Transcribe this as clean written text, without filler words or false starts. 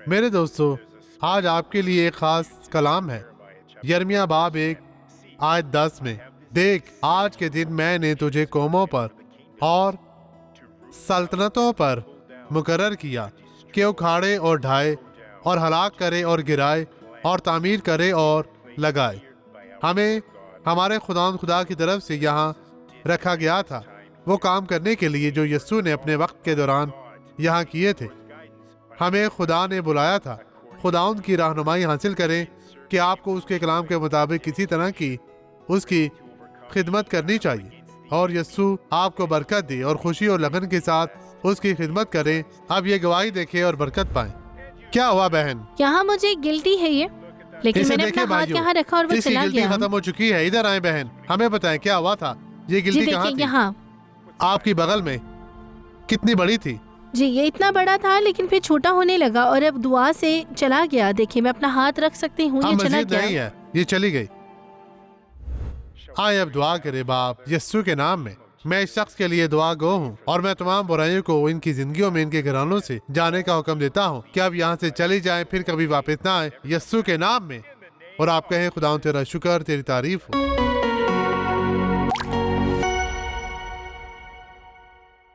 میرے دوستو، آج آپ کے لیے ایک خاص کلام ہے۔ یرمیہ باب 1 آیت 10 میں، دیکھ آج کے دن میں نے تجھے قوموں پر اور سلطنتوں پر مقرر کیا کہ اکھاڑے اور ڈھائے اور ہلاک کرے اور گرائے اور تعمیر کرے اور لگائے۔ ہمیں ہمارے خدا کی طرف سے یہاں رکھا گیا تھا، وہ کام کرنے کے لیے جو یسوع نے اپنے وقت کے دوران یہاں کیے تھے۔ ہمیں خدا نے بلایا تھا خداوند کی رہنمائی حاصل کریں کہ آپ کو اس کے کلام کے مطابق کسی طرح کی اس کی خدمت کرنی چاہیے، اور یسوع آپ کو برکت دے اور خوشی اور لگن کے ساتھ اس کی خدمت کریں۔ اب یہ گواہی دیکھیں اور برکت پائیں۔ کیا ہوا بہن؟ یہاں مجھے گلٹی ہے یہ، لیکن میں نے اپنا ہاتھ یہاں رکھا اور وہ اس کی چلا گلٹی گیا۔ ختم ہو چکی ہے۔ ادھر آئیں بہن، ہمیں بتائیں کیا ہوا تھا؟ یہ جی گلٹی کہاں دیکھیں تھی؟ یہاں۔ آپ کی بغل میں؟ کتنی بڑی تھی؟ جی یہ اتنا بڑا تھا لیکن پھر چھوٹا ہونے لگا اور اب دعا سے چلا گیا۔ دیکھیں میں اپنا ہاتھ رکھ سکتی ہوں، اب یہ چلا مزید نہیں گیا۔ ہے، یہ چلی گئی۔ آئے اب دعا کرے۔ باپ یسوع کے نام میں میں اس شخص کے لیے دعا گو ہوں، اور میں تمام برائیوں کو ان کی زندگیوں میں ان کے گھرانوں سے جانے کا حکم دیتا ہوں کہ اب یہاں سے چلی جائیں، پھر کبھی واپس نہ آئے، یسوع کے نام میں۔ اور آپ کہیں خداوند تیرا شکر، تیری تعریف ہو۔